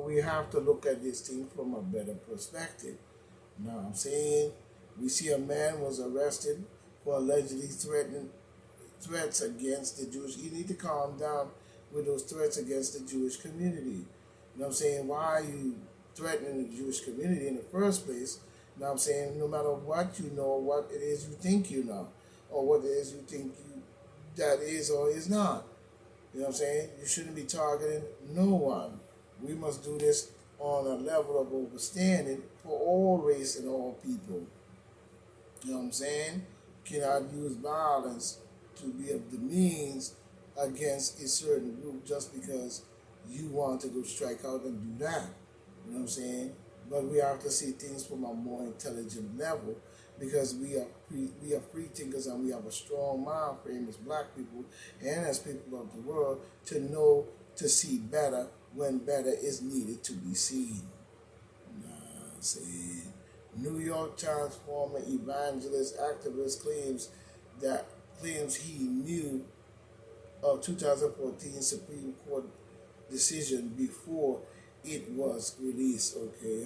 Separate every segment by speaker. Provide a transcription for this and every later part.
Speaker 1: we have to look at this thing from a better perspective. You know what I'm saying? We see a man was arrested for allegedly threatening threats against the Jewish. You need to calm down with those threats against the Jewish community. You know what I'm saying? Why are you threatening the Jewish community in the first place? You know what I'm saying? No matter what you know, what it is you think you know, or what it is you think you that is or is not. You know what I'm saying? You shouldn't be targeting no one. We must do this on a level of understanding for all race and all people. You know what I'm saying? Cannot use violence to be of the means against a certain group just because you want to go strike out and do that. You know what I'm saying? But we have to see things from a more intelligent level because we are free thinkers and we have a strong mind frame as black people and as people of the world to know to see better when better is needed to be seen. See, New York Times former evangelist activist claims he knew of 2014 Supreme Court decision before it was released. Okay,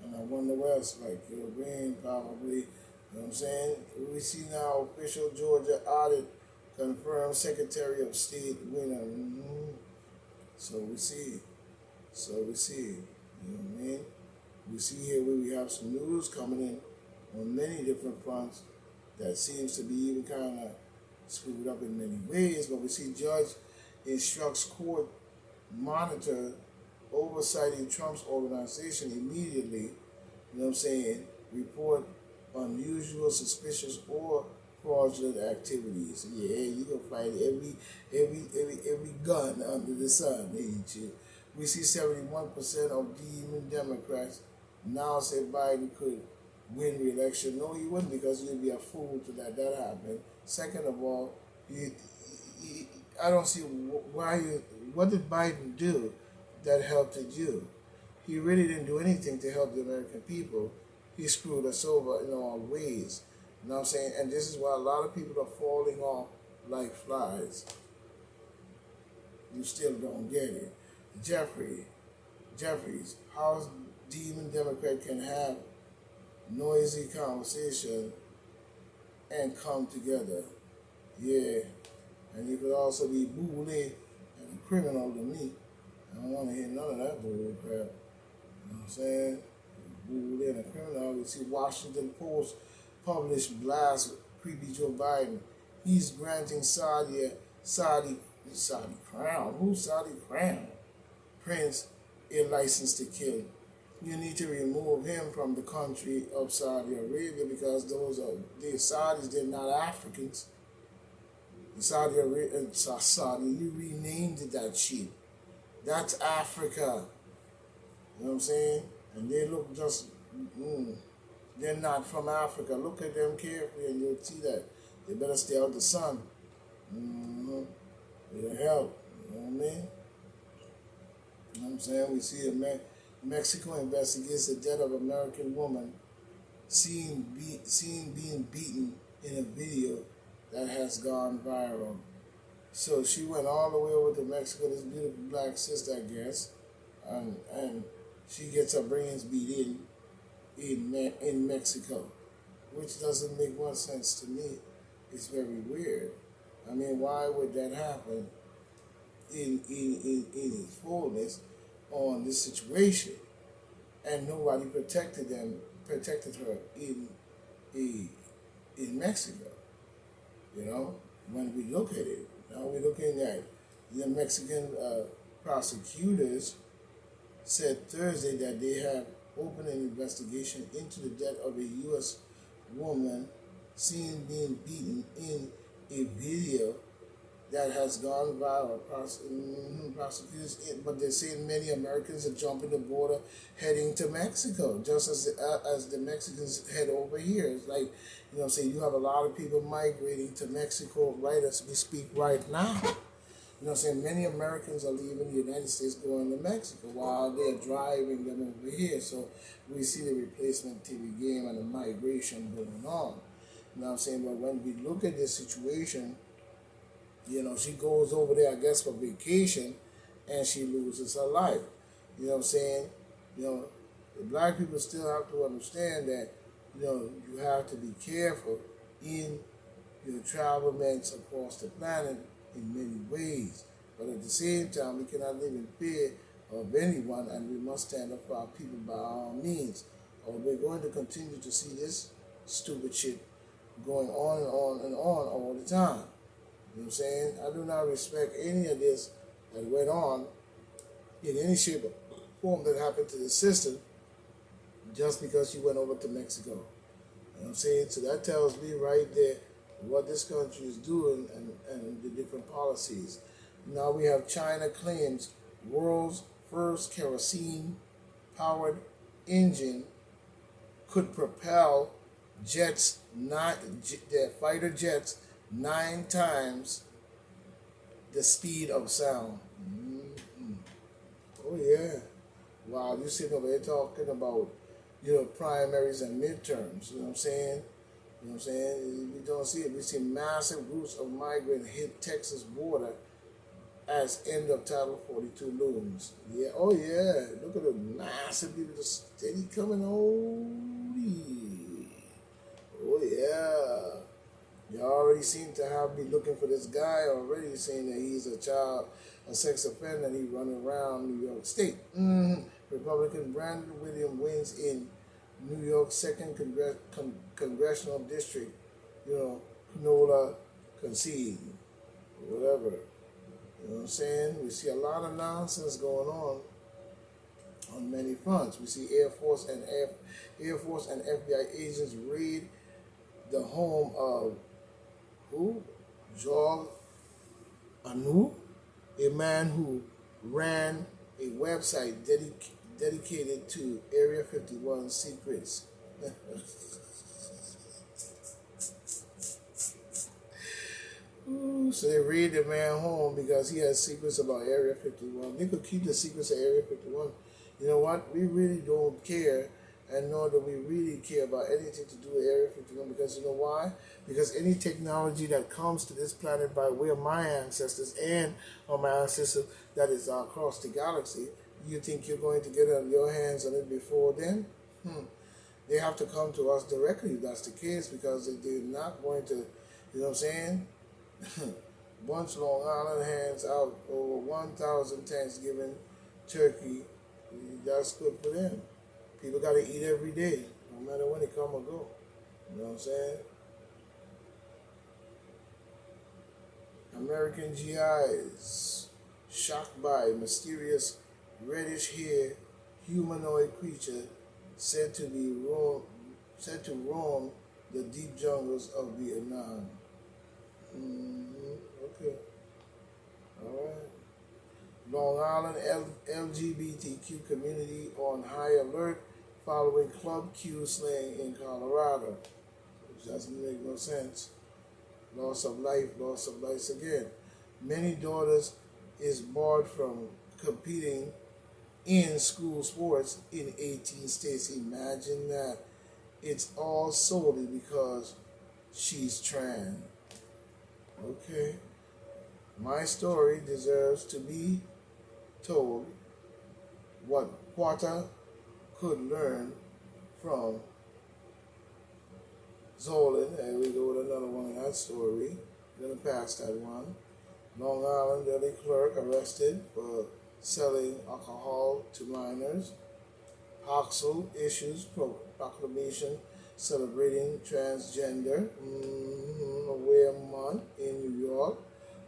Speaker 1: and I wonder what else, like your brain probably. You know what I'm saying? We see now official Georgia audit confirmed Secretary of State winner. So we see. So we see. You know what I mean? We see here where we have some news coming in on many different fronts that seems to be even kind of screwed up in many ways. But we see judge instructs court monitor oversighting Trump's organization immediately. You know what I'm saying? Report unusual, suspicious, or fraudulent activities. Yeah, you can fight every gun under the sun, ain't you? We see 71% of demon Democrats now say Biden could win re-election. No, he wouldn't because you'd be a fool to let that happen. Second of all, I don't see why you. What did Biden do that helped you? He really didn't do anything to help the American people. He screwed us over in all ways. You know what I'm saying? And this is why a lot of people are falling off like flies. You still don't get it. Jeffries, how demon Democrat can have noisy conversation and come together. Yeah. And he could also be bully and a criminal to me. I don't want to hear none of that bull crap. You know what I'm saying? Bully and a criminal. We see Washington Post published blast creepy Joe Biden. He's granting Saudi Crown. Who's Saudi Crown? Prince a license to kill. You need to remove him from the country of Saudi Arabia because the Saudis, they're not Africans. Saudi Arabia, you renamed it that shit. That's Africa. You know what I'm saying? And they look just, they're not from Africa. Look at them carefully and you'll see that. They better stay out the sun. It'll help. You know what I mean? You know what I'm saying? We see Mexico investigates the death of American woman seen being beaten in a video that has gone viral. So she went all the way over to Mexico, this beautiful black sister, I guess, and she gets her brains beat in Mexico, which doesn't make much sense to me. It's very weird. I mean, why would that happen in its fullness on this situation? And nobody protected her in Mexico. You know, when we look at it, now we're looking at the Mexican prosecutors said Thursday that they have opened an investigation into the death of a U.S. woman seen being beaten in a video that has gone viral. Prosecutors, but they're saying many Americans are jumping the border, heading to Mexico, just as the Mexicans head over here. It's like, you know what I'm saying, you have a lot of people migrating to Mexico right as we speak right now. You know what I'm saying, many Americans are leaving the United States going to Mexico while they're driving them over here. So we see the replacement TV game and the migration going on. You know what I'm saying, but when we look at this situation, you know, she goes over there, I guess, for vacation, and she loses her life. You know what I'm saying? You know, the black people still have to understand that, you know, you have to be careful in your travelments across the planet in many ways. But at the same time, we cannot live in fear of anyone, and we must stand up for our people by all means. Or we're going to continue to see this stupid shit going on and on and on all the time. You know what I'm saying? I do not respect any of this that went on in any shape or form that happened to the sister just because she went over to Mexico. You know what I'm saying? So that tells me right there what this country is doing and the different policies. Now we have China claims world's first kerosene powered engine could propel their fighter jets 9 times the speed of sound. Mm-hmm. Oh yeah. Wow, you sitting over here talking about, you know, primaries and midterms. You know what I'm saying? You know what I'm saying? We don't see it. We see massive groups of migrants hit Texas border as end of Title 42 looms. Yeah, oh yeah. Look at the massive people just steady coming on. Oh yeah. You already seem to have me looking for this guy already, saying that he's a sex offender, and he running around New York State. Republican Brandon Williams wins in New York's second congressional district. You know, Panola concede, whatever. You know what I'm saying? We see a lot of nonsense going on many fronts. We see Air Force and FBI agents raid the home of who? Joel Anu, a man who ran a website dedicated to Area 51 secrets. Ooh, so they raid the man home because he has secrets about Area 51. They could keep the secrets of Area 51. You know what? We really don't care, and nor do we really care about anything to do with Area 51, because you know why? Because any technology that comes to this planet by way of my ancestors and or my ancestors that is across the galaxy, you think you're going to get your hands on it before then? They have to come to us directly if that's the case, because they're not going to, you know what I'm saying? Once Long Island hands out over 1,000 Thanksgiving turkey, that's good for them. People got to eat every day, no matter when they come or go. You know what I'm saying? American GIs shocked by mysterious reddish-haired humanoid creature said to roam the deep jungles of Vietnam. Okay. All right. Long Island LGBTQ community on high alert following Club Q slaying in Colorado, which doesn't make no sense. Loss of life again. Many daughters is barred from competing in school sports in 18 states. Imagine that. It's all solely because she's trans. Okay. My story deserves to be told. What Quata could learn from Zolan. And we go with another one in that story. I'm going to pass that one. Long Island deli clerk arrested for selling alcohol to minors. Hoxel issues proclamation celebrating transgender aware month in New York.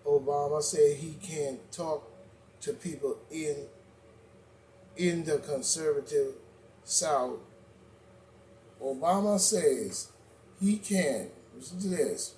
Speaker 1: Obama said he can't talk to people in the conservative South. Obama says he can, listen to this,